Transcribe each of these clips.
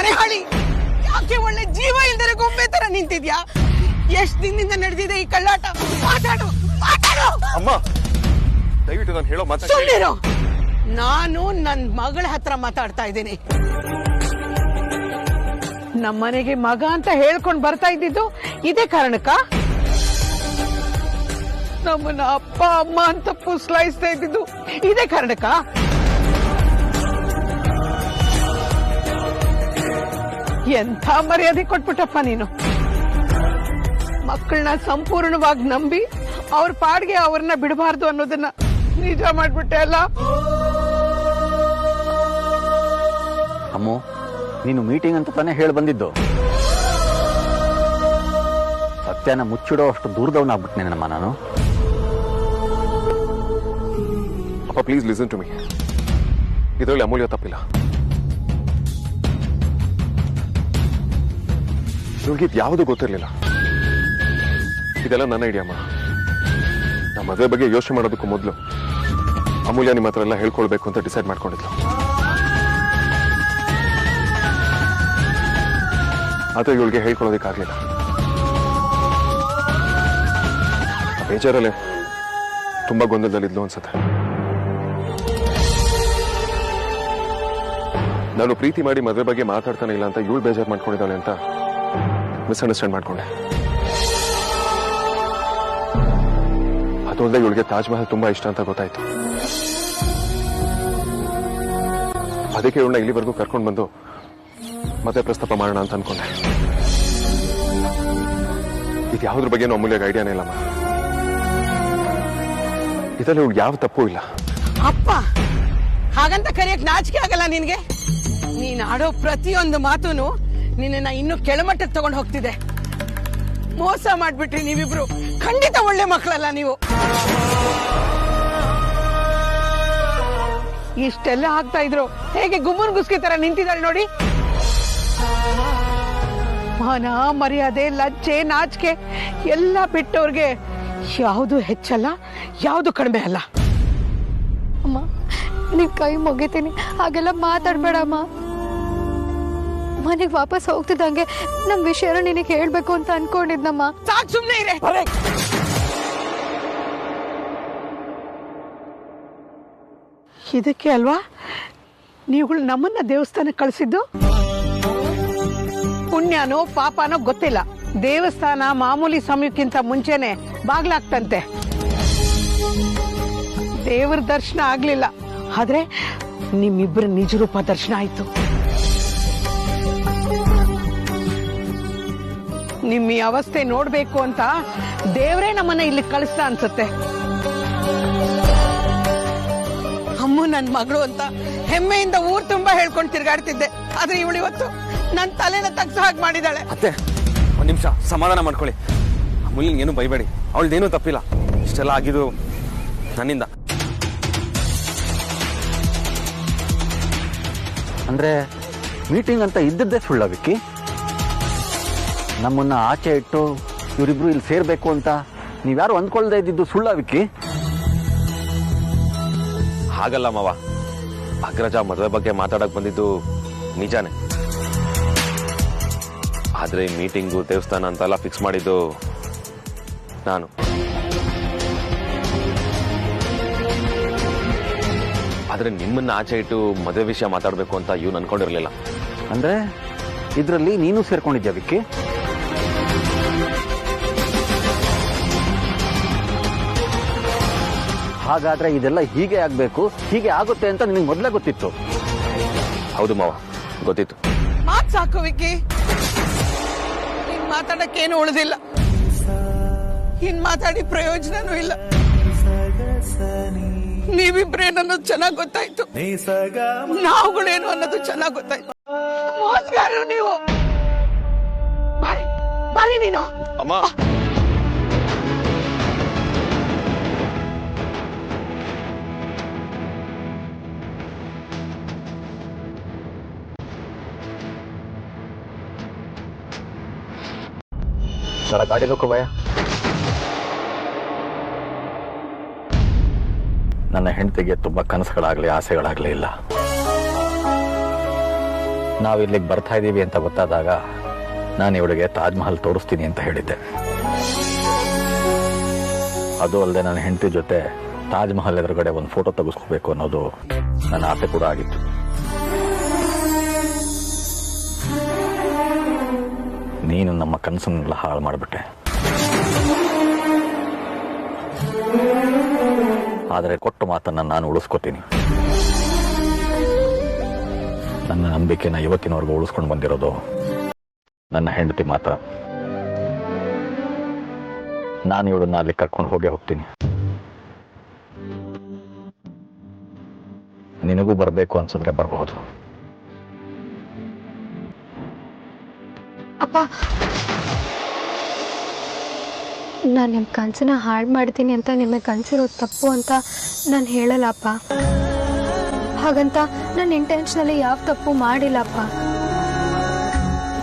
ಮನೆ ಹಾಳಿ ಯಾಕೆ ಒಳ್ಳೆ ಜೀವ ಇಲ್ದರೆ ಗೊಂಬೆ ತರ ನಿಂತಿದ್ಯಾ? ಎಷ್ಟ್ ದಿನದಿಂದ ನಡೆದಿದೆ ಈ ಕಳ್ಳಾಟ? ಮಾತಾಡು ಮಾತಾಡು. ಅಮ್ಮ ದಯವಿಟ್ಟು ನಾನು ಹೇಳೋ ಮಾತಾಡಿ. ಸುಮ್ಮನಿರು. ನಾನು ನನ್ ಮಗಳ ಹತ್ರ ಮಾತಾಡ್ತಾ ಇದ್ದೀನಿ. ನಮ್ಮನೆಗೆ ಮಗ ಅಂತ ಹೇಳ್ಕೊಂಡ್ ಬರ್ತಾ ಇದ್ದಿದ್ದು ಇದೇ ಕಾರಣಕ್ಕ? ನಮ್ಮನ್ನ ಅಪ್ಪ ಅಮ್ಮ ಅಂತ ಪುಸ್ಲಾಯಿಸ್ತಾ ಇದ್ದಿದ್ದು ಇದೇ ಕಾರಣಕ್ಕ? ಎಂಥ ಮರ್ಯಾದೆ ಕೊಟ್ಬಿಟ್ಟಪ್ಪ ನೀನು. ಮಕ್ಕಳನ್ನ ಸಂಪೂರ್ಣವಾಗಿ ನಂಬಿ ಅವ್ರ ಪಾಡ್ಗೆ ಅವ್ರನ್ನ ಬಿಡಬಾರ್ದು ಅನ್ನೋದನ್ನ ನಿಜ ಮಾಡ್ಬಿಟ್ಟೆ ಅಲ್ಲ? ಅಮ್ಮು, ನೀನು ಮೀಟಿಂಗ್ ಅಂತ ತಾನೇ ಹೇಳಿ ಬಂದಿದ್ದು. ಸತ್ಯನ ಮುಚ್ಚಿಡೋ ಅಷ್ಟು ದೂರದವನಾಗ್ಬಿಟ್ನೆ ನಮ್ಮ ನಾನು. ಅಪ್ಪ ಪ್ಲೀಸ್ ಲಿಸನ್ ಟು ಮೀ. ಇದರಲ್ಲಿ ಅಮೂಲ್ಯ ತಪ್ಪಿಲ್ಲ. ನಿಮ್ಗೆ ಇದು ಯಾವುದು ಗೊತ್ತಿರಲಿಲ್ಲ. ಇದೆಲ್ಲ ನನ್ನ ಐಡಿಯಾ ಅಮ್ಮ. ನಮ್ಮ ಮದುವೆ ಬಗ್ಗೆ ಯೋಚನೆ ಮಾಡೋದಕ್ಕೂ ಮೊದಲು ಅಮೂಲ್ಯ ನಿಮ್ಮ ಹತ್ರ ಎಲ್ಲ ಹೇಳ್ಕೊಳ್ಬೇಕು ಅಂತ ಡಿಸೈಡ್ ಮಾಡ್ಕೊಂಡಿದ್ಲು. ಆದ್ರೆ ಇವಳಿಗೆ ಹೇಳ್ಕೊಳ್ಳೋದಕ್ಕಾಗಲಿಲ್ಲ. ಬೇಜಾರಲ್ಲೇ ತುಂಬಾ ಗೊಂದಲದಲ್ಲಿದ್ಲು ಅನ್ಸುತ್ತೆ. ನಾನು ಪ್ರೀತಿ ಮಾಡಿ ಮದುವೆ ಬಗ್ಗೆ ಮಾತಾಡ್ತಾನೆ ಇಲ್ಲ ಅಂತ ಇವಳು ಬೇಜಾರು ಮಾಡ್ಕೊಂಡಿದ್ದಾಳೆ ಅಂತ ಮಿಸ್ಅಂಡರ್ಸ್ಟ್ಯಾಂಡ್ ಮಾಡ್ಕೊಂಡೆ. ಅದೊಂದೇ ಇವಳಿಗೆ ತಾಜ್ ಮಹಲ್ ತುಂಬಾ ಇಷ್ಟ ಅಂತ ಗೊತ್ತಾಯ್ತು. ಅದಕ್ಕೆ ಇವಳನ್ನ ಇಲ್ಲಿವರೆಗೂ ಕರ್ಕೊಂಡು ಬಂದು ಮತ್ತೆ ಪ್ರಸ್ತಾಪ ಮಾಡೋಣ ಅಂತ ಅನ್ಕೊಂಡೆ. ಇದು ಯಾವುದ್ರ ಬಗ್ಗೆನೂ ಅಮೂಲ್ಯಗೆ ಐಡಿಯಾನೇ ಇಲ್ಲಮ್ಮ. ಇದರಲ್ಲಿ ಇವಳು ಯಾವ ತಪ್ಪು ಇಲ್ಲ. ಅಪ್ಪ ಹಾಗಂತ ಕರೆಯಕ್ ನಾಚಿಕೆ ಆಗಲ್ಲ ನಿನ್ಗೆ? ನೀನ್ ಆಡೋ ಪ್ರತಿಯೊಂದು ಮಾತುನು ನಿನ್ನ ಇನ್ನು ಕೆಳಮಟ್ಟಕ್ಕೆ ತಗೊಂಡು ಹೋಗ್ತಿದೆ. ಮೋಸ ಮಾಡ್ಬಿಟ್ರಿ ನೀವಿಬ್ರು. ಖಂಡಿತ ಒಳ್ಳೆ ಮಕ್ಕಳಲ್ಲ ನೀವು. ಇಷ್ಟೆಲ್ಲ ಆಗ್ತಾ ಇದ್ರು ಹೇಗೆ ಗುಮ್ಮನ್ ಗುಸ್ಕಿ ತರ ನಿಂತಿದ್ದಾಳೆ ನೋಡಿ. ಮಾನ ಮರ್ಯಾದೆ ಲಜ್ಜೆ ನಾಚಿಕೆ ಎಲ್ಲ ಬಿಟ್ಟವ್ರಿಗೆ ಯಾವುದು ಹೆಚ್ಚಲ್ಲ, ಯಾವುದು ಕಡಿಮೆ ಅಲ್ಲ. ಅಮ್ಮ ನೀನ್ ಕೈ ಮುಗಿತೀನಿ, ಹಾಗೆಲ್ಲ ಮಾತಾಡ್ಬೇಡಮ್ಮ. ಮನೆಗೆ ವಾಪಸ್ ಹೋಗ್ತಿದ್ದಂಗೆ ನಮ್ ವಿಷಯನ ನಿನಗೆ ಹೇಳ್ಬೇಕು ಅಂತ ಅನ್ಕೊಂಡಿದ್ನಮ್ಮ. ಸಾಕ್ ಸುಮ್ನೆ ಇರೆ. ಇದಕ್ಕೆ ಅಲ್ವಾ ನೀವುಗಳು ನಮ್ಮನ್ನ ದೇವಸ್ಥಾನಕ್ಕೆ ಕಳಿಸಿದ್ದು? ಪುಣ್ಯನೋ ಪಾಪನೋ ಗೊತ್ತಿಲ್ಲ. ದೇವಸ್ಥಾನ ಮಾಮೂಲಿ ಸಮಯಕ್ಕಿಂತ ಮುಂಚೆನೆ ಬಾಗ್ಲಾಗ್ತಂತೆ. ದೇವರ ದರ್ಶನ ಆಗ್ಲಿಲ್ಲ, ಆದ್ರೆ ನಿಮ್ಮಿಬ್ಬರ ನಿಜರೂಪ ದರ್ಶನ ಆಯ್ತು. ನಿಮ್ಮ ಈ ಅವಸ್ಥೆ ನೋಡ್ಬೇಕು ಅಂತ ದೇವರೇ ನಮ್ಮನ್ನ ಇಲ್ಲಿ ಕಳಿಸ್ದ ಅನ್ಸುತ್ತೆ. ಅಮ್ಮ ನನ್ ಮಗಳು ಅಂತ ಹೆಮ್ಮೆಯಿಂದ ಊರ್ ತುಂಬಾ ಹೇಳ್ಕೊಂಡು ತಿರ್ಗಾಡ್ತಿದ್ದೆ. ಆದ್ರೆ ಇವಳು ಇವತ್ತು ನನ್ ತಲೆನ ತಗ್ಸ ಹಾಗೆ ಮಾಡಿದಾಳೆ. ಅತ್ತೆ ಒಂದ್ ನಿಮಿಷ ಸಮಾಧಾನ ಮಾಡ್ಕೊಳ್ಳಿ. ಅಮೂಲ್ಯನ್ ಏನು ಬೈಬೇಡಿ, ಅವಳದೇನೂ ತಪ್ಪಿಲ್ಲ. ಇಷ್ಟೆಲ್ಲ ಆಗಿದ್ದು ನನ್ನಿಂದ. ಅಂದ್ರೆ ಮೀಟಿಂಗ್ ಅಂತ ಇದ್ದದ್ದೇ ಸುಳ್ಳ ವಿಕ್ಕಿ? ನಮ್ಮನ್ನ ಆಚೆ ಇಟ್ಟು ಇವರಿಬ್ರು ಇಲ್ಲಿ ಸೇರ್ಬೇಕು ಅಂತ ನೀವ್ಯಾರು ಅಂದ್ಕೊಳ್ದೇ ಇದ್ದಿದ್ದು ಸುಳ್ಳ ವಿಕ್ಕಿ? ಹಾಗಲ್ಲ ಮಾವ, ಅಗ್ರಜ ಮದುವೆ ಬಗ್ಗೆ ಮಾತಾಡಕ್ ಬಂದಿದ್ದು ನಿಜಾನೇ. ಆದ್ರೆ ಮೀಟಿಂಗು ದೇವಸ್ಥಾನ ಅಂತೆಲ್ಲ ಫಿಕ್ಸ್ ಮಾಡಿದ್ದು ನಾನು. ಆದ್ರೆ ನಿಮ್ಮನ್ನ ಆಚೆ ಇಟ್ಟು ಮದುವೆ ವಿಷಯ ಮಾತಾಡ್ಬೇಕು ಅಂತ ಇವ್ನು ಅನ್ಕೊಂಡಿರ್ಲಿಲ್ಲ. ಅಂದ್ರೆ ಇದ್ರಲ್ಲಿ ನೀನು ಸೇರ್ಕೊಂಡಿದ್ಯಾ ವಿಕ್ಕಿ? ಹಾಗಾದ್ರೆ ಇದೆಲ್ಲ ಹೀಗೆ ಆಗ್ಬೇಕು, ಹೀಗೆ ಆಗುತ್ತೆ ಅಂತ ನಿನಗೆ ಮೊದಲೇ ಗೊತ್ತಿತ್ತು? ಹೌದು ಮಾವ, ಗೊತ್ತಿತ್ತು. ಮಾತ್ ಸಾಕು ವಿಕ್ಕಿ, ಇನ್ ಮಾತಾಡಕ್ಕೇನು ಉಳಿದಿಲ್ಲ. ಇನ್ ಮಾತಾಡಿ ಪ್ರಯೋಜನನೂ ಇಲ್ಲ. ನೀವಿಬ್ರೇನು ಅನ್ನೋದು ಚೆನ್ನಾಗ್ ಗೊತ್ತಾಯ್ತು, ನಾವುಗಳೇನು ಅನ್ನೋದು ಚೆನ್ನಾಗ್ ಗೊತ್ತಾಯ್ತು. ಮೋಸಗಾರರು ನೀವು. ಬಾರಿ ನೀನು. ಅಮ್ಮ ಗಾಡಿ ರೋಕೋ ಭಯ. ನನ್ನ ಹೆಂಡತಿಗೆ ತುಂಬಾ ಕನಸುಗಳಾಗ್ಲಿ ಆಸೆಗಳಾಗ್ಲಿ ಇಲ್ಲ. ನಾವು ಇಲ್ಲಿಗೆ ಬರ್ತಾ ಇದ್ದೀವಿ ಅಂತ ಗೊತ್ತಾದಾಗ ನಾನು ಇವಳಿಗೆ ತಾಜ್ ಮಹಲ್ ತೋರಿಸ್ತೀನಿ ಅಂತ ಹೇಳಿದ್ದೆ. ಅದು ಅಲ್ಲದೆ ನನ್ನ ಹೆಂಡತಿ ಜೊತೆ ತಾಜ್ ಮಹಲ್ ಎದುರುಗಡೆ ಒಂದು ಫೋಟೋ ತೆಗೆಸ್ಕೋಬೇಕು ಅನ್ನೋದು ನನ್ನ ಆಸೆ ಕೂಡ ಆಗಿತ್ತು. ನೀನು ನಮ್ಮ ಕನಸನ್ನೆಲ್ಲ ಹಾಳು ಮಾಡಿಬಿಟ್ಟೆ. ಆದರೆ ಕೊಟ್ಟ ಮಾತನ್ನು ನಾನು ಉಳಿಸ್ಕೊತೀನಿ. ನನ್ನ ನಂಬಿಕೆನ ಇವತ್ತಿನವರೆಗೂ ಉಳಿಸ್ಕೊಂಡು ಬಂದಿರೋದು ನನ್ನ ಹೆಂಡತಿ ಮಾತ. ನಾನು ಇವಳನ್ನ ಅಲ್ಲಿ ಕರ್ಕೊಂಡು ಹೋಗ್ತೀನಿ. ನಿನಗೂ ಬರಬೇಕು ಅನ್ಸಿದ್ರೆ ಬರಬಹುದು. ಅಪ್ಪ, ನಾನು ನಿಮ್ಮ ಕನಸನ್ನ ಹಾಳು ಮಾಡ್ತೀನಿ ಅಂತ ನಿಮಗೆ ಕನಸಿರೋದು ತಪ್ಪು ಅಂತ ನಾನು ಹೇಳಲ್ಲಪ್ಪ. ಹಾಗಂತ ನಾನು ಇಂಟೆನ್ಷನಲ್ಲಿ ಯಾವ ತಪ್ಪು ಮಾಡಿಲ್ಲಪ್ಪ.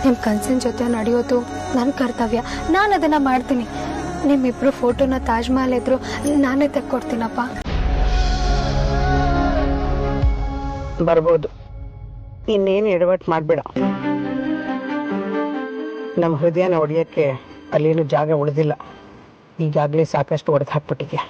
ನಿಮ್ಮ ಕನಸಿನ ಜೊತೆ ನಡೆಯೋದು ನನ್ನ ಕರ್ತವ್ಯ. ನಾನು ಅದನ್ನು ಮಾಡ್ತೀನಿ. ನಿಮ್ಮಿಬ್ರು ಫೋಟೋನ ತಾಜ್ ಮಹಲ್ ಎದುರು ನಾನೇ ತೆಕ್ಕೊಡ್ತೀನಪ್ಪ. ಬರ್ಬೋದು. ಇನ್ನೇನು ಎಡವಟ್ಟು ಮಾಡಬೇಡ. ನಮ್ಮ ಹೃದಯನ ಹೊಡೆಯೋಕ್ಕೆ ಅಲ್ಲೇನು ಜಾಗ ಉಳಿದಿಲ್ಲ. ಈಗಾಗಲೇ ಸಾಕಷ್ಟು ಹೊಡೆದು ಹಾಕ್ಬಿಟ್ಟಿದ್ಯಾ.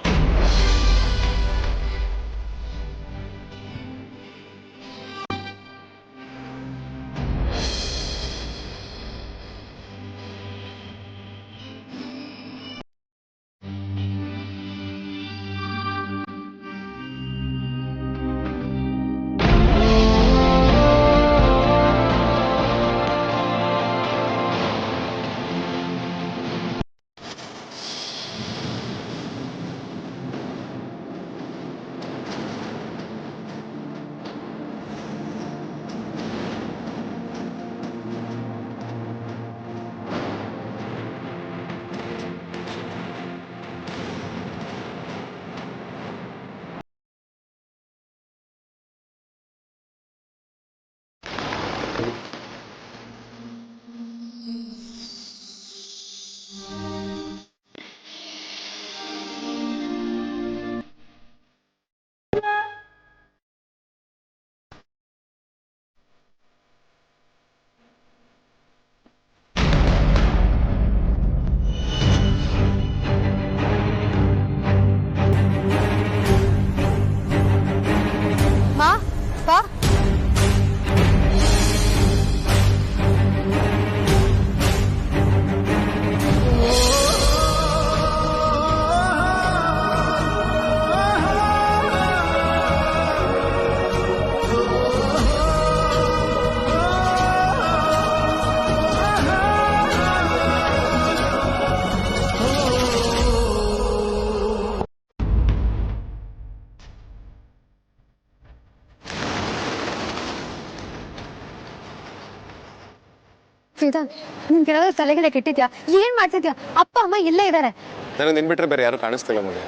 ವೇದಾಂತ್, ನಿನ್ಗೇನಾದ್ರೂ ತಲೆಗೆಲೆ ಕೆಟ್ಟಿದ್ಯಾ? ಏನ್ ಮಾಡ್ತಿದ್ಯಾ? ಅಪ್ಪ ಅಮ್ಮ ಇಲ್ಲೇ ಇದ್ದಾರೆ. ನನಗೆ ನಿನ್ಬಿಟ್ರೆ ಬೇರೆ ಯಾರು ಕಾಣಿಸ್ತಿಲ್ಲ ಮುಂದೆ.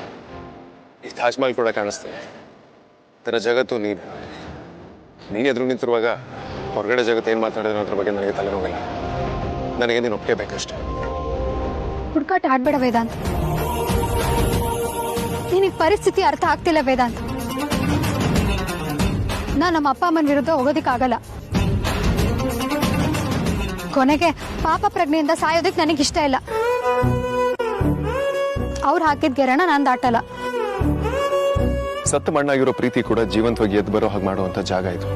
ಈ ತಾಜ್ ಮಹಲ್ ಕೂಡ ಕಾಣಿಸ್ತಿಲ್ಲ. ನನ್ನ ಜಗತ್ತು ನೀನು ಎದುರು ನಿಂತಿರುವಾಗ ಹೊರಗಡೆ ಜಗತ್ತು ಏನು ಮಾತಾಡಿದ್ರು ಅದ್ರ ಬಗ್ಗೆ ನನಗೆ ತಲೆನೋವಿಲ್ಲ. ನನಗೆ ನೀನು ಒಪ್ಪಿಗೆ ಬೇಕಷ್ಟೆ. ಹುಡುಕಾಟ ಆಡ್ಬೇಡ ವೇದಾಂತ್. ನಿನಗೆ ಪರಿಸ್ಥಿತಿ ಅರ್ಥ ಆಗ್ತಿಲ್ಲ ವೇದಾಂತ್. ನಮ್ಮ ಅಪ್ಪ ಅಮ್ಮನ ವಿರುದ್ಧ ಹೋಗೋದಿಕ್ಕಾಗಲ್ಲ. ಕೊನೆಗೆ ಪಾಪ ಪ್ರಜ್ಞೆಯಿಂದ ಸಾಯೋದಕ್ಕೆ ನನಗಿಷ್ಟ ಇಲ್ಲ. ಅವ್ರು ಹಾಕಿದ ಗೆರೆನ ನಾನು ದಾಟಲ್ಲ. ಸತ್ತು ಮಣ್ಣಾಗಿರೋ ಪ್ರೀತಿ ಕೂಡ ಜೀವಂತವಾಗಿ ಎದ್ದು ಬರೋ ಹಾಗೆ ಮಾಡುವಂತ ಜಾಗ ಇದು.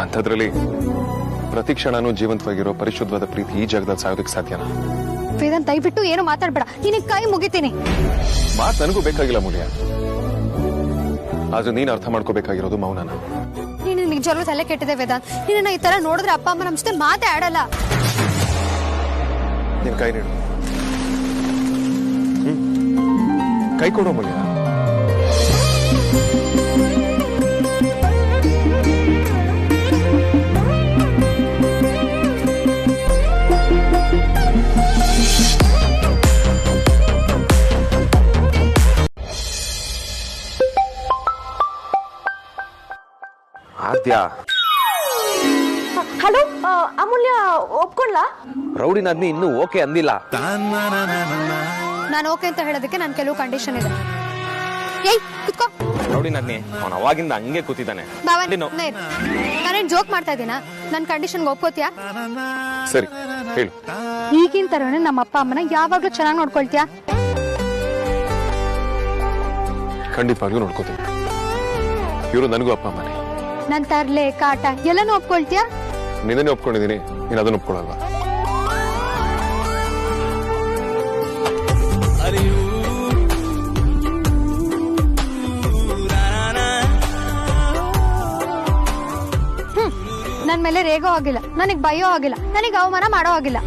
ಅಂಥದ್ರಲ್ಲಿ ಪ್ರತಿ ಕ್ಷಣನೂ ಜೀವಂತವಾಗಿರೋ ಪರಿಶುದ್ಧವಾದ ಪ್ರೀತಿ ಈ ಜಾಗದಲ್ಲಿ ಸಾಯೋದಕ್ಕೆ ಸಾಧ್ಯನಾ? ವೇದಾಂತ್, ದಯವಿಟ್ಟು ಏನು ಮಾತಾಡ್ಬೇಡ. ನಿನಗೆ ಕೈ ಮುಗಿತೀನಿ. ಮಾತು ನನಗೂ ಬೇಕಾಗಿಲ್ಲ ಮುಳಿಯ. ಆದ್ರೆ ನೀನು ಅರ್ಥ ಮಾಡ್ಕೋಬೇಕಾಗಿರೋದು ಮೌನನ. ನೀನು ನಿಜವಾಗ್ಲೂ ತಲೆ ಕೆಟ್ಟಿದೆ ವೇದಾಂತ್. ನಿನ್ನ ಈ ತರ ನೋಡಿದ್ರೆ ಅಪ್ಪ ಅಮ್ಮ ನಮ್ಮ ಜೊತೆ ಮಾತೇ ಆಡಲ್ಲ. ನಿನ್ ಕೈ ನೀಡು. ಕೈ ಕೊಡೋ ಮುಳಿಯ. ಆದ್ಯಾ, ಹಲೋ ಅಮೂಲ್ಯ, ಒಪ್ಕೊಳ್ಳ? ರೌಡಿ ನಾದ್ನಿ ಇನ್ನೂ ಓಕೆ ಅಂದಿಲ್ಲ. ನಾನು ಓಕೆ ಅಂತ ಹೇಳೋದಕ್ಕೆ ನಾನು ಕೆಲವು ಕಂಡೀಷನ್ ಇದೆ. ಏಯ್ ಕೂತ್ಕೋ. ರೌಡಿ ನಾದ್ನಿ ಅವ್ನು ಅವಾಗಿಂದ ಹಂಗೆ ಕೂತಿದ್ದಾನೆ. ನಾನೇನ್ ಜೋಕ್ ಮಾಡ್ತಾ ಇದ್ದೀನಾ? ನನ್ ಕಂಡೀಷನ್ಗೆ ಒಪ್ಕೋತಿಯಾ? ಸರಿ ಹೇಳು. ಈಗಿನ ತರನೇ ನಮ್ಮ ಅಪ್ಪ ಅಮ್ಮನ ಯಾವಾಗ್ಲೂ ಚೆನ್ನಾಗಿ ನೋಡ್ಕೊಳ್ತೀಯಾ? ಖಂಡಿತವಾಗ್ಲೂ ನೋಡ್ಕೋತೀನಿ. ಇವರು ನನಗೂ ಅಪ್ಪ ಅಮ್ಮನೇ. ನನ್ ತರ್ಲೆ ಕಾಟ ಎಲ್ಲಾನು ಒಪ್ಕೊಳ್ತೀಯಾ? ನಿನ್ನೇ ಒಪ್ಕೊಂಡಿದ್ದೀನಿ, ನೀನು ಅದನ್ನು ಒಪ್ಕೊಳ್ಳಲ್ವಾ? ನನ್ ಮೇಲೆ ರೇಗೋ ಆಗಿಲ್ಲ, ನನಗ್ ಭಯೋ ಆಗಿಲ್ಲ, ನನಗ್ ಅವಮಾನ ಮಾಡೋ ಆಗಿಲ್ಲ.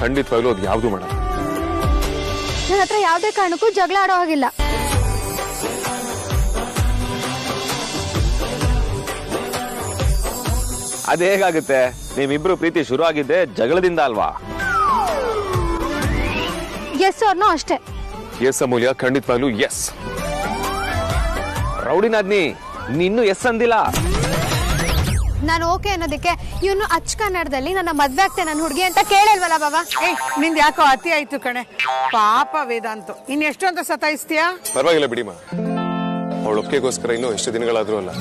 ಖಂಡಿತವಾಗ್ಲೂ ಅದು ಯಾವ್ದು ಮಾಡಲ್ಲ. ನನ್ನ ಹತ್ರ ಯಾವ್ದೇ ಕಾರಣಕ್ಕೂ ಜಗಳ ಆಡೋ ಆಗಿಲ್ಲ. ಅದ್ ಹೇಗಾಗುತ್ತೆ? ನಿಮ್ಮಿಬ್ರು ಪ್ರೀತಿ ಶುರು ಆಗಿದ್ದೆ ಜಗಳದಿಂದ ಅಲ್ವಾ? ಎಸ್ ಅವ್ರನ್ನೂ ಅಷ್ಟೇ. ಎಸ್ ಅಮೂಲ್ಯ, ಖಂಡಿತವಾಗ್ಲೂ ಎಸ್. ರೌಡಿ ನಾದ್ನಿ ನೀನು ಎಸ್ ಅಂದಿಲ್ಲ. ನಾನು ಓಕೆ ಅನ್ನೋದಕ್ಕೆ ಇವನು ಅಚ್ಚ ಕನ್ನಡದಲ್ಲಿ ನನ್ನ ಮದ್ವೆ ಆಗ್ತೇನೆ ನನ್ನ ಹುಡುಗಿ ಅಂತ ಕೇಳಲ್ವಲ್ಲ ಬಾಬಾ? ನಿಂದ್ ಯಾಕೋ ಅತಿ ಆಯ್ತು ಕಣೆ. ಪಾಪ ವೇದಾಂತು, ಇನ್ ಎಷ್ಟು ಅಂತ ಸತಾಯಿಸ್ತೀಯಾ? ಪರವಾಗಿಲ್ಲ ಬಿಡಿಮಾ, ಅವಳ ಒಪ್ಪಿಗೆಗೋಸ್ಕರ ಇನ್ನೂ ಎಷ್ಟು ದಿನಗಳಾದ್ರೂ ಅಲ್ಲ,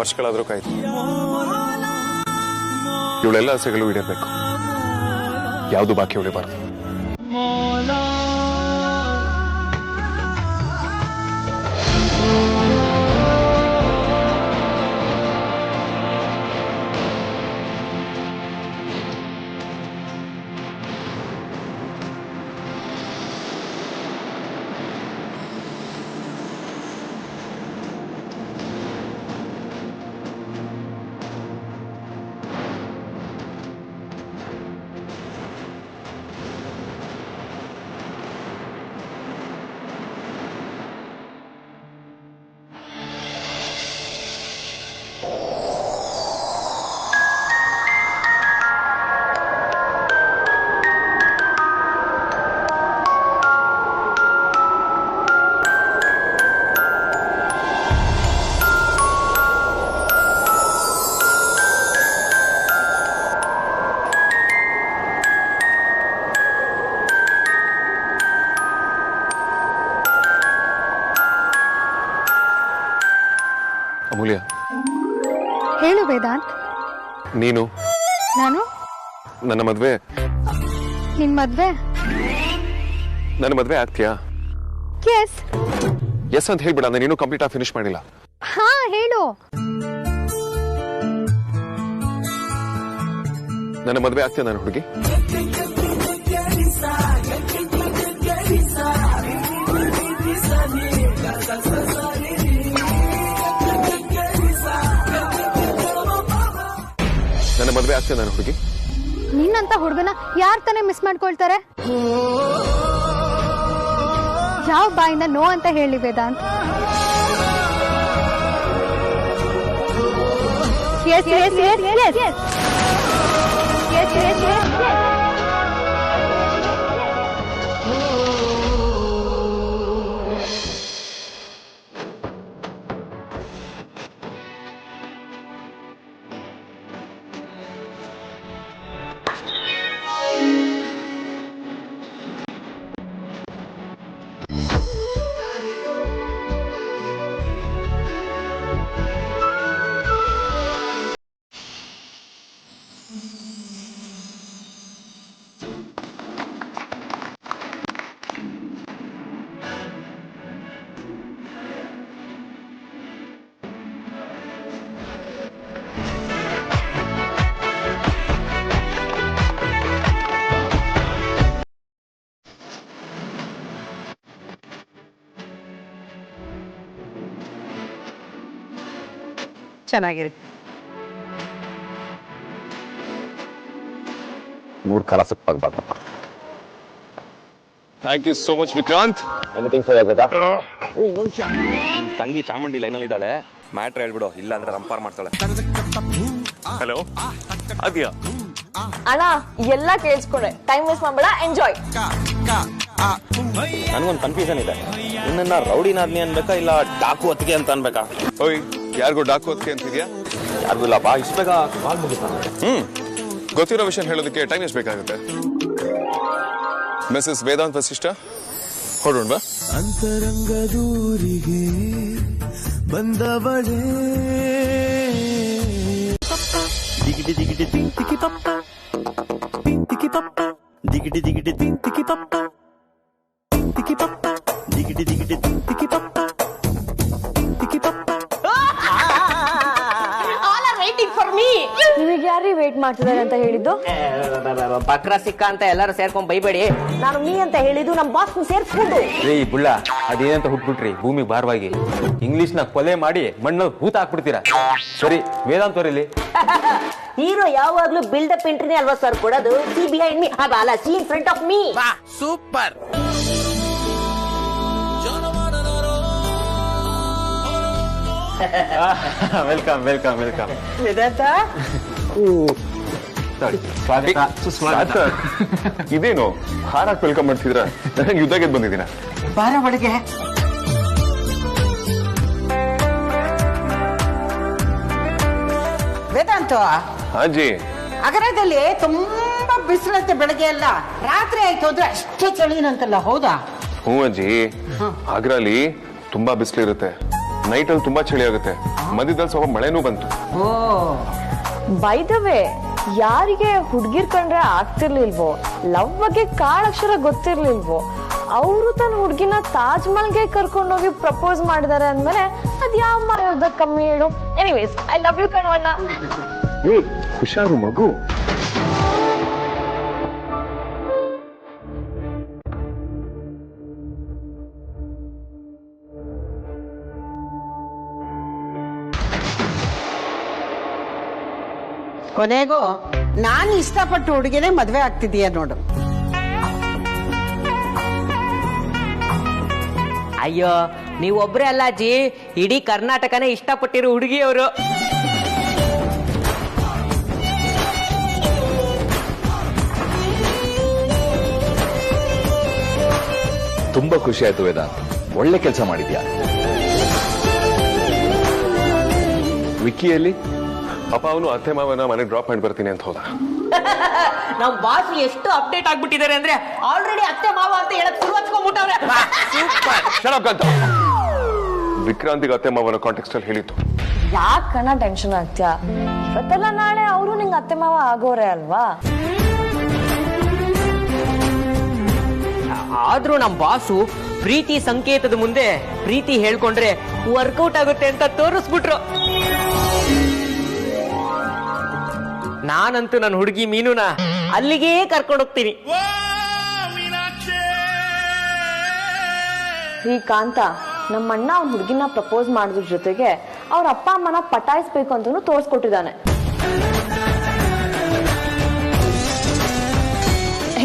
ವರ್ಷಗಳಾದ್ರೂ ಕಾಯ್ತು. ಇವಳೆಲ್ಲ ಆಸೆಗಳು ಈಡೇರ್ಬೇಕು, ಯಾವುದು ಬಾಕಿ ಉಳಿಬಾರದು. ಅಮೂಲ್ಯ, ಹೇಳು ವೇದಾಂತ್. ನೀನು ನಾನು ನನ್ನ ಮದ್ವೆ ನಿನ್ ಮದ್ವೆ? ನನ್ನ ಮದ್ವೆ ಆಗ್ತೀಯಾ? ಎಸ್. ಎಸ್ ಅಂತ ಹೇಳ್ಬಿಡ, ನಾನು ಇನ್ನೂ ಕಂಪ್ಲೀಟ್ ಆಗಿ ಫಿನಿಶ್ ಮಾಡಿಲ್ಲ. ಹಾ ಹೇಳು. ನನ್ನ ಮದ್ವೆ ಆಗ್ತೀಯಾ ನನ್ನ ಹುಡುಗಿ? ನನ್ನ ಮದ್ವೆ ಆಗ್ತೀಯಾ ನನ್ನ ಹುಡುಗಿ? ನಿನ್ನಂತ ಹುಡುಗನ ಯಾರ್ ತಾನೇ ಮಿಸ್ ಮಾಡ್ಕೊಳ್ತಾರೆ? ಯಾವ ಬಾಯಿಂದ ನೋ ಅಂತ ಹೇಳಿ Vedant? Yes, yes, yes, yes. Yes, yes, yes, yes. ಚೆನ್ನಾಗಿರಿ. ಮೂಡ್ ಕಾಲ ಸಪ್ಪಾಗ್ಬಾರ್ದಪ್ಪ. Thank you so much Vikrant. ತಂಗಿ ಚಾಮುಂಡಿ ಲೈನಲ್ಲಿ ಇದ್ದಾಳೆ, ಮ್ಯಾಟ್ರ್ ಹೇಳ್ಬಿಡು, ಇಲ್ಲ ಅಂದ್ರೆ ರಂಪಾರ್ ಮಾಡ್ತಾಳೆ. ಹಲೋ, ಅದ್ಯಾ? ಅಣ್ಣ ಎಲ್ಲ ಕೇಳಿಸ್ಕೊಂಡೆ, ಟೈಮ್ ವೇಸ್ಟ್ ಮಾಡ್ಬೇಡ, ಎಂಜಾಯ್. ನನ್ಗೊಂದು ಕನ್ಫ್ಯೂಷನ್ ಇದೆ, ನಿನ್ನ ರೌಡಿ ನಾದ್ನಿ ಅನ್ಬೇಕಾ ಇಲ್ಲ ಡಾಕು ಹೊತ್ತಿಗೆ ಅಂತ ಅನ್ಬೇಕಾ? ಓಯ್, ಯಾರಿಗೂ ಡಾಕು ಹೊತ್ತಿಗೆ ಅಂತಿದ್ಯಾ? ಯಾರಿಗೂ ಇಲ್ಲಪ್ಪ, ಇಷ್ಟ ಬೇಗ ಕಾಲ್ ಮುಗಿಸ್ತಾನೆ. ಗೊತ್ತಿರೋ ವಿಷಯ ಹೇಳೋದಕ್ಕೆ ಟೈಮ್ ಎಷ್ಟು ಬೇಕಾಗುತ್ತೆ? ಮಿಸಸ್ ವೇದಾಂತ್ ವಸಿಷ್ಠ, ಹೊರಡೋಣ ಬಾ. ಅಂತರಂಗದೂರಿಗೆ ಬಂದವಳೇ ದಿಗಿಡಿ ದಿಗಿಡಿ ತಿಂತಿಕಿ ಪಪ್ಪ ತಿಂತಿಕಿ ಪಪ್ಪ ದಿಗಿಡಿ ದಿಗಿಡಿ ತಿಂತಿಕಿ ಪಪ್ಪ ತಿಂತಿಕಿ ಪಪ್ಪ ದಿಗಿಡಿ ದಿಗಿಡಿ ತಿಂತಿಕಿ ಪಪ್ಪ ತಿಂತಿಕಿ ಪಪ್ಪ. ನಿಮಗೆ ಯಾರೀ ವೇಟ್ ಮಾಡ್ತಿದ್ದಾರೆ ಅಂತ ಹೇಳಿದ್ದು? ಬಕ್ರ ಸಿಕ್ಕ ಅಂತ ಎಲ್ಲರೂ ಸೇರ್ಕೊಂಡ್ ಬೈಬೇಡಿ. ನಾನು ನೀ ಅಂತ ಹೇಳಿದ್ದು ನಮ್ಮ ಬಾಸ್ ಸೇರ್ಸ್ಕೊಂಡು. ಏ ಬುಳ್ಳ ಅದೇನಂತ ಹುಟ್ಬಿಟ್ರಿ ಭೂಮಿ ಭಾರವಾಗಿ ಇಂಗ್ಲಿಷ್ ನ ಕೊಲೆ ಮಾಡಿ ಮಣ್ಣಲ್ಲಿ ಭೂತ ಹಾಕ್ಬಿಡ್ತೀರಾ. ಸರಿ ವೇದಾಂತ್ ಅವರಲ್ಲಿ ಹೀರೋ ಯಾವಾಗ್ಲೂ ಬಿಲ್ಡಪ್ ಎಂಟ್ರಿನೇ ಅಲ್ವಾ ಸರ್ ಕೊಡೋದು? ಸಿ ಬಿಹೈಂಡ್ ಮೀ ಅಲ್ಲ see in front of me. Super. Welcome welcome welcome. Vedanta ಇದೇನು ಹಾರಾಕ್ ವೆಲ್ಕಮ್ ಮಾಡ್ತಿದ್ರ? ನನಗೆ ಯುದ್ಧಕ್ಕೆ ಬಂದಿದ್ದೀನ. ಬಾರ ಒಳಗೆ. ವೇದಾಂತ, ಹಾಜಿ ಅಗರದಲ್ಲಿ ತುಂಬಾ ಬಿಸಿಲತ್ತೆ ಬೆಳಗ್ಗೆ ಎಲ್ಲ, ರಾತ್ರಿ ಆಯ್ತು ಅಂದ್ರೆ ಅಷ್ಟೇ ಚಳಿನಂತಲ್ಲ, ಹೌದಾ? ಹ್ಞೂ ಅಜ್ಜಿ, ಆಗ್ರಾಲಿ ತುಂಬಾ ಬಿಸಿಲಿರುತ್ತೆ, ನೈಟ್ ಅಲ್ಲಿ ತುಂಬಾ ಚಳಿ ಆಗುತ್ತೆ, ಮಧ್ಯದಲ್ಲಿ ಸ್ವಲ್ಪ ಮಳೆನೂ ಬಂತು. ಬೈ ದ ವೇ, ಯಾರಿಗೆ ಹುಡ್ಗಿರ್ ಕಂಡ್ರೆ ಆಗ್ತಿರ್ಲಿಲ್ವೋ, ಲವ್ ಬಗ್ಗೆ ಕಾಳಕ್ಷರ ಗೊತ್ತಿರ್ಲಿಲ್ವೋ, ಅವರು ತನ್ನ ಹುಡ್ಗಿನ ತಾಜ್ ಮಹಲ್ಗೆ ಕರ್ಕೊಂಡೋಗಿ ಪ್ರಪೋಸ್ ಮಾಡಿದಾರೆ ಅಂದ್ಮೇಲೆ ಅದ್ ಯಾವ ಮರದ ಕಮ್ಮಿ ಹೇಳು. ಎನಿವೇಸ್, ಐ ಲವ್ ಯು ಕಣವಣ್ಣ. ಹುಷಾರು ಮಗು. ಕೊನೆಗೂ ನಾನು ಇಷ್ಟಪಟ್ಟು ಹುಡುಗಿನೇ ಮದ್ವೆ ಆಗ್ತಿದೀಯ ನೋಡು. ಅಯ್ಯೋ ನೀವ್ ಒಬ್ರೇ ಅಲ್ಲ ಅಜ್ಜಿ, ಇಡೀ ಕರ್ನಾಟಕನೇ ಇಷ್ಟಪಟ್ಟಿರೋ ಹುಡುಗಿಯವರು. ತುಂಬಾ ಖುಷಿ ಆಯ್ತು ವೇದಾಂತ್, ಒಳ್ಳೆ ಕೆಲಸ ಮಾಡಿದ್ಯಾ. ವಿಕ್ಕಿಯಲ್ಲಿ ಅಪ್ಪ ಅವನು ಅತ್ತೆ ಮಾವನ ಮನೆಗೆ ಡ್ರಾಪ್ ಮಾಡಿ ಬರ್ತೀನಿ ಅಂತ ಹೋದ. ನಮ್ ಬಾಸ್ ಎಷ್ಟು ಅಪ್ಡೇಟ್ ಆಗ್ಬಿಟ್ಟಿದ್ದಾರೆ ಅಂದ್ರೆ ಆಲ್ರೆಡಿ ಅತ್ತೆ ಮಾವ ಅಂತ ಹೇಳಕ್ ಶುರು ಹಚ್ಕೊಂಡ್ಬಿಟ್ಟವ್ರೆ. ವಿಕ್ರಾಂತಿಗೆ ಅತ್ತೆ ಮಾವನ ಕಾಂಟೆಕ್ಸ್ಟ್ ಅಲ್ಲಿ ಹೇಳಿತ್ತು. ಯಾಕೆ ಕಣ ಟೆನ್ಷನ್ ಆಗ್ತ್ಯಾ? ಇವತ್ತೆಲ್ಲ ನಾಳೆ ಅವರು ನಿಂಗೆ ಅತ್ತೆ ಮಾವ ಆಗೋರೆ ಅಲ್ವಾ? ಆದ್ರೂ ನಮ್ ಬಾಸು ಪ್ರೀತಿ ಸಂಕೇತದ ಮುಂದೆ ಪ್ರೀತಿ ಹೇಳ್ಕೊಂಡ್ರೆ ವರ್ಕೌಟ್ ಆಗುತ್ತೆ ಅಂತ ತೋರಿಸ್ಬಿಟ್ರು. ನಾನಂತೂ ನನ್ನ ಹುಡುಗಿ ಮೀನುನ ಅಲ್ಲಿಗೆ ಕರ್ಕೊಂಡು ಹೋಗ್ತೀನಿ. ಈ ಕಾಂತ, ನಮ್ಮಣ್ಣ ಅವ್ನ ಹುಡುಗಿನ ಪ್ರಪೋಸ್ ಮಾಡೋದ್ರ ಜೊತೆಗೆ ಅವ್ರ ಅಪ್ಪ ಅಮ್ಮನ ಪಟಾಯಿಸ್ಬೇಕು ಅಂತೂ ತೋರ್ಸ್ಕೊಟ್ಟಿದ್ದಾನೆ.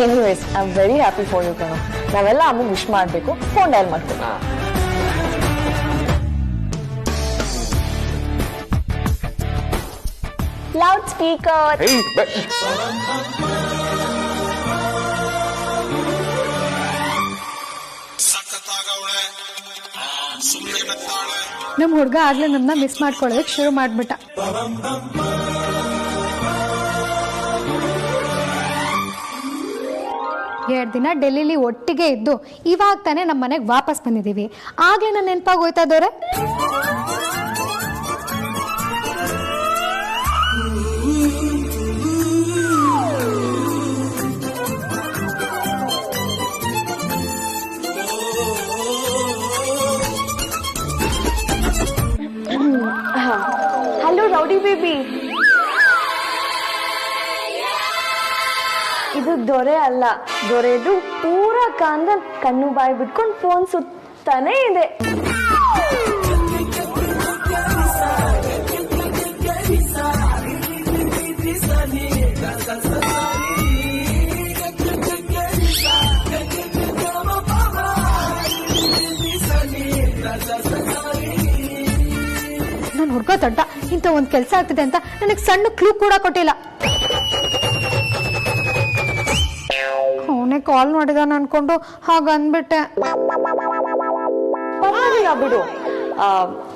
Anyways, I am very happy for you ಕಣೋ. ನಾವೆಲ್ಲ ಅಮ್ಮಗೆ ವಿಶ್ ಮಾಡಬೇಕು. ಫೋನ್ ಡಯಲ್ ಮಾಡ್ತೀನಿ. Loud speaker. ನಮ್ಮ ಹುಡುಗ ಆಗ್ಲೇ ನಮ್ಮನ್ನ ಮಿಸ್ ಮಾಡ್ಕೊಳ್ಳೋದಕ್ಕೆ ಶುರು ಮಾಡ್ಬಿಟ್ಟ. ಎರಡು ದಿನ ಡೆಲ್ಲಿಲಿ ಒಟ್ಟಿಗೆ ಇದ್ದು ಇವಾಗ ತಾನೇ ನಮ್ಮ ಮನೆಗೆ ವಾಪಸ್ ಬಂದಿದ್ದೀವಿ. ಆಗ್ಲೇ ನನ್ನ ನೆನಪಾಗೋಯ್ತಾ ದೋರೆ? ಹಲೋ ರೌಡಿ ಬೇಬಿ, ಇದು ದೊರೆ ಅಲ್ಲ, ದೊರೆದು ಪೂರ ಕಾಂದ ಕಣ್ಣು ಬಾಯಿ ಬಿಟ್ಕೊಂಡು ಫೋನ್ ಸುತ್ತಾನೆ ಇದೆ. ನನ್ನ ಹುಡುಗ ದೊಡ್ಡ ಇಂಥ ಒಂದು ಕೆಲಸ ಆಗ್ತಿದೆ ಅಂತ ನನಗೆ ಸಣ್ಣ ಕ್ಲೂ ಕೂಡ ಕೊಟ್ಟಿಲ್ಲ. ಅವನೇ ಕಾಲ್ ಮಾಡಿದಾನ ಅನ್ಕೊಂಡು ಹಾಗ ಅಂದ್ಬಿಟ್ಟೆ. ಪರವಾಗಿಲ್ಲ ಬಿಡು,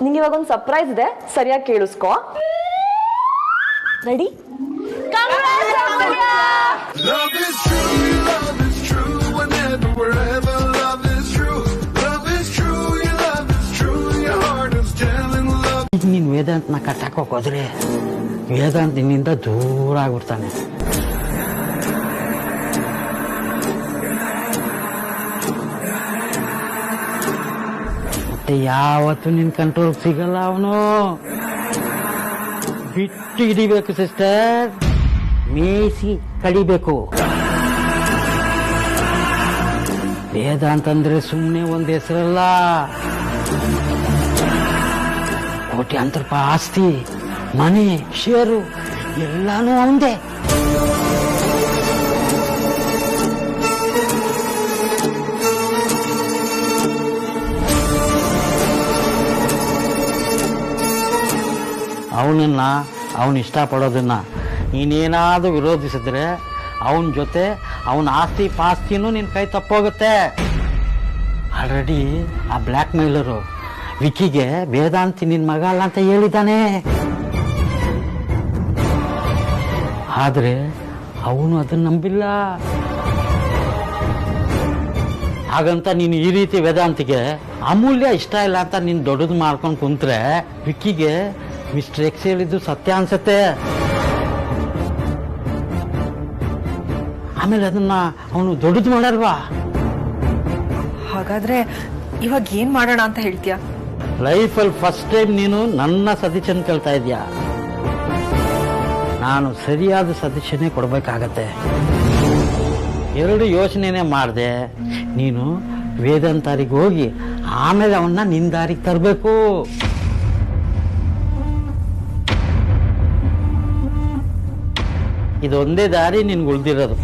ನಿಂಗೆ ಇವಾಗ ಒಂದು ಸರ್ಪ್ರೈಸ್ ಇದೆ, ಸರಿಯಾಗಿ ಕೇಳಿಸ್ಕೋ. Ready? Love is true, whenever, wherever love is true. Love is true, your love is true, your heart is telling ವೇದಾಂತನ ಕಟ್ಟಾಕೋಕ್ ಹೋದ್ರೆ ವೇದಾಂತ್ ನಿನ್ನಿಂದ ದೂರ ಆಗ್ಬಿಡ್ತಾನೆ. ಮತ್ತೆ ಯಾವತ್ತು ನಿನ್ ಕಂಟ್ರೋಲ್ ಸಿಗಲ್ಲ. ಅವನು ಬಿಟ್ಟು ಹಿಡಿಬೇಕು ಸಿಸ್ಟರ್, ಮೇಯಿಸಿ ಕಡಿಬೇಕು. ವೇದಾಂತ ಅಂದ್ರೆ ಸುಮ್ಮನೆ ಒಂದ್ ಹೆಸರಲ್ಲ, ಕೋಟ್ಯಾಂತರ ರೂಪಾಯಿ ಆಸ್ತಿ, ಮನೆ, ಷೇರು ಎಲ್ಲಾನು ಅವಂದೇ. ಅವನನ್ನ ಅವನು ಇಷ್ಟಪಡೋದನ್ನ ನೀನೇನಾದ್ರೂ ವಿರೋಧಿಸಿದ್ರೆ ಅವನ ಜೊತೆ ಅವನ ಆಸ್ತಿ ಪಾಸ್ತಿನೂ ನಿನ್ ಕೈ ತಪ್ಪೋಗುತ್ತೆ. ಆಲ್ರೆಡಿ ಆ ಬ್ಲ್ಯಾಕ್ ಮೇಲರು ವಿಕಿಗೆ ವೇದಾಂತಿ ನಿನ್ ಮಗ ಅಲ್ಲ ಅಂತ ಹೇಳಿದ್ದಾನೆ. ಆದ್ರೆ ಅವನು ಅದನ್ನ ನಂಬಿಲ್ಲ. ಹಾಗಂತ ನೀನು ಈ ರೀತಿ ವೇದಾಂತಿಗೆ ಅಮೂಲ್ಯ ಇಷ್ಟ ಇಲ್ಲ ಅಂತ ನೀನ್ ದೊಡ್ಡದು ಮಾಡ್ಕೊಂಡು ಕುಂತ್ರೆ ವಿಕ್ಕಿಗೆ ಮಿಸ್ಟರ್ ಎಕ್ಸ್ ಹೇಳಿದ್ದು ಸತ್ಯ ಅನ್ಸತ್ತೆ. ಆಮೇಲೆ ಅದನ್ನ ಅವನು ದೊಡ್ಡದು ಮಾಡಲ್ವಾ? ಹಾಗಾದ್ರೆ ಇವಾಗ ಏನ್ ಮಾಡೋಣ ಅಂತ ಹೇಳ್ತೀಯ? ಲೈಫಲ್ಲಿ ಫಸ್ಟ್ ಟೈಮ್ ನೀನು ನನ್ನ ಸಜೆಷನ್ ಕೇಳ್ತಾ ಇದೀಯ. ನಾನು ಸರಿಯಾದ ಸಜೆಷನ್ನೇ ಕೊಡ್ಬೇಕಾಗತ್ತೆ. ಎರಡು ಯೋಚನೆನೇ ಮಾಡಿದೆ. ನೀನು ವೇದಾಂತರಿಗೆ ಹೋಗಿ ಆಮೇಲೆ ಅವನ್ನ ನಿನ್ ದಾರಿಗೆ ತರಬೇಕು. ಇದೊಂದೇ ದಾರಿ ನಿನ್ಗೆ ಉಳಿದಿರೋದು.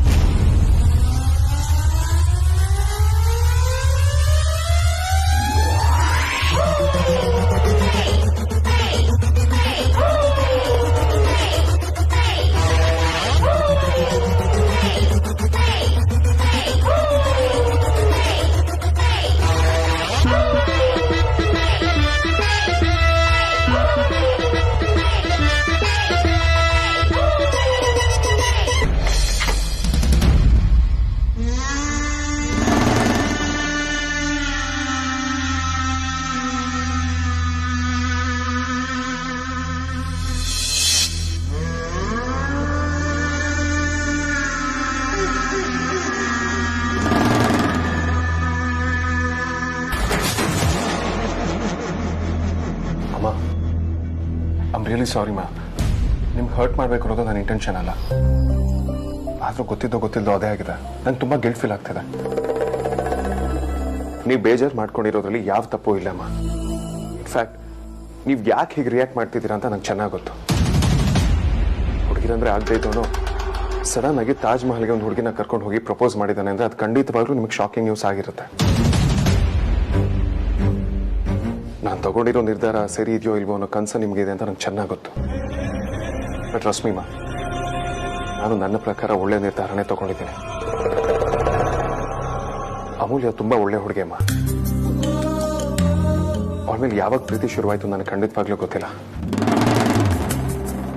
ರಿಯಲಿ ಸಾರಿ ಮಾ, ನಿಮ್ಗೆ ಹರ್ಟ್ ಮಾಡಬೇಕು ಅನ್ನೋದು ನನ್ನ ಇಂಟೆನ್ಷನ್ ಅಲ್ಲ. ಆದರೂ ಗೊತ್ತಿಲ್ಲದೋ ಅದೇ ಆಗಿದೆ. ನಂಗೆ ತುಂಬ ಗಿಲ್ಟ್ ಫೀಲ್ ಆಗ್ತಿದೆ. ನೀವು ಬೇಜಾರು ಮಾಡ್ಕೊಂಡಿರೋದ್ರಲ್ಲಿ ಯಾವ ತಪ್ಪು ಇಲ್ಲಮ್ಮ. ಇನ್ಫ್ಯಾಕ್ಟ್ ನೀವು ಯಾಕೆ ಹೀಗೆ ರಿಯಾಕ್ಟ್ ಮಾಡ್ತಿದ್ದೀರಾ ಅಂತ ನಂಗೆ ಚೆನ್ನಾಗಿ ಗೊತ್ತು. ಹುಡುಗಿರಂದ್ರೆ ಆಗದೆ ಇದ್ದವನು ಸಡನ್ ಆಗಿ ತಾಜ್ ಮಹಲ್ಗೆ ಒಂದು ಹುಡುಗಿನ ಕರ್ಕೊಂಡು ಹೋಗಿ ಪ್ರಪೋಸ್ ಮಾಡಿದ್ದಾನೆ ಅಂದರೆ ಅದು ಖಂಡಿತವಾಗ್ಲೂ ನಿಮಗೆ ಶಾಕಿಂಗ್ ನ್ಯೂಸ್ ಆಗಿರುತ್ತೆ. ನಾನು ತಗೊಂಡಿರೋ ನಿರ್ಧಾರ ಸರಿ ಇದೆಯೋ ಇಲ್ವೋ ಅನ್ನೋ ಕನಸು ನಿಮಗಿದೆ ಅಂತ ನಂಗೆ ಚೆನ್ನಾಗಿ ಗೊತ್ತು. ಬಟ್ ರಶ್ಮಿಮಾ, ನಾನು ನನ್ನ ಪ್ರಕಾರ ಒಳ್ಳೆ ನಿರ್ಧಾರನೇ ತಗೊಂಡಿದ್ದೀನಿ. ಅಮೂಲ್ಯ ತುಂಬ ಒಳ್ಳೆ ಹುಡುಗಿಯಮ್ಮ. ಅವಳ ಮೇಲೆ ಯಾವಾಗ ಪ್ರೀತಿ ಶುರುವಾಯಿತು ನನಗೆ ಖಂಡಿತವಾಗ್ಲೂ ಗೊತ್ತಿಲ್ಲ.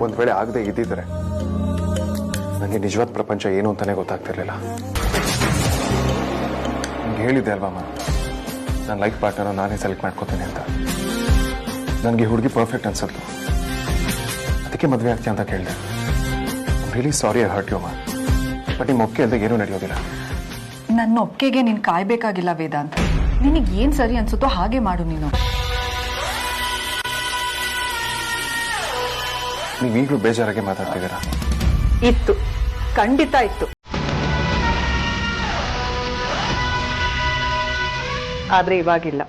ಒಂದು ವೇಳೆ ಆಗದೆ ಇದ್ದಿದ್ರೆ ನನಗೆ ನಿಜವಾದ ಪ್ರಪಂಚ ಏನು ಅಂತಾನೆ ಗೊತ್ತಾಗ್ತಿರ್ಲಿಲ್ಲ. ನಿಮ್ಗೆ ಹೇಳಿದ್ದೆ ಅಲ್ವಮ್ಮ, ನನ್ನ ಲೈಫ್ ಪಾರ್ಟ್ನರ್ ನಾನೇ ಸೆಲೆಕ್ಟ್ ಮಾಡ್ಕೋತೀನಿ ಅಂತ. ನನಗೆ ಹುಡುಗಿ ಪರ್ಫೆಕ್ಟ್ ಅನ್ಸತ್ತು, ಅದಕ್ಕೆ ಮದುವೆ ಆಗ್ತೀಯ ಅಂತ ಕೇಳಿದೆ. Really sorry I hurt you ಅಮ್ಮ. ಬಟ್ ನಿಮ್ಮ ಒಪ್ಪಿಗೆ ಅಲ್ಲದೆ ಏನೂ ನಡೆಯೋದಿಲ್ಲ. ನನ್ನ ಒಪ್ಪಿಗೆಗೆ ನೀನು ಕಾಯ್ಬೇಕಾಗಿಲ್ಲ ವೇದಾಂತ್. ನಿನಗೆ ಏನ್ ಸರಿ ಅನ್ಸುತ್ತೋ ಹಾಗೆ ಮಾಡು. ನೀನು ನೀವೀಗಲೂ ಬೇಜಾರಾಗೆ ಮಾತಾಡ್ತಿದ್ದೀರಾ? ಇತ್ತು, ಖಂಡಿತ ಇತ್ತು. ಆದ್ರೆ ಇವಾಗಿಲ್ಲ.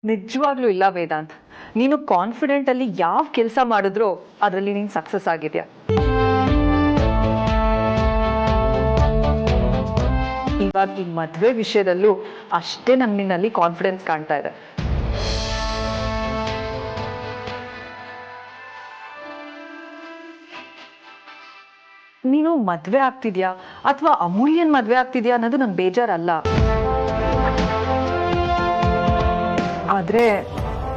ನಿಜವಾಗ್ಲೂ ಇಲ್ಲ ವೇದಾಂತ್. ನೀನು ಕಾನ್ಫಿಡೆಂಟ್ ಅಲ್ಲಿ ಯಾವ ಕೆಲಸ ಮಾಡಿದ್ರೂ ಅದರಲ್ಲಿ ನೀನು ಸಕ್ಸಸ್ ಆಗಿದ್ಯಾ. ಇವಾಗ ಈ ಮದ್ವೆ ವಿಷಯದಲ್ಲೂ ಅಷ್ಟೇ ನಂಗೆ ನಿನ್ನಲ್ಲಿ ಕಾನ್ಫಿಡೆನ್ಸ್ ಕಾಣ್ತಾ ಇದೆ. ನೀನು ಮದ್ವೆ ಆಗ್ತಿದ್ಯಾ ಅಥವಾ ಅಮೂಲ್ಯನ್ ಮದ್ವೆ ಆಗ್ತಿದ್ಯಾ ಅನ್ನೋದು ನಂಗೆ ಬೇಜಾರಲ್ಲ. ಆದ್ರೆ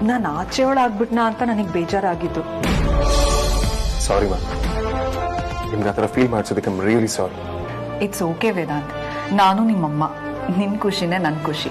ನಾನು ಆಚೆ ಒಳಾಗ್ಬಿಟ್ನಾ ಅಂತ ನನಗೆ ಬೇಜಾರಾಗಿದ್ದು. ಸಾರಿ ಮ್ಯಾಮ್, ನಿಮ್ಗೆ ಆ ಥರ ಫೀಲ್ ಮಾಡಿಸೋದಕ್ಕೆ really sorry. It's okay Vedant. ನಾನು ನಿಮ್ಮಮ್ಮ, ನಿನ್ ಖುಷಿನೇ ನನ್ನ ಖುಷಿ.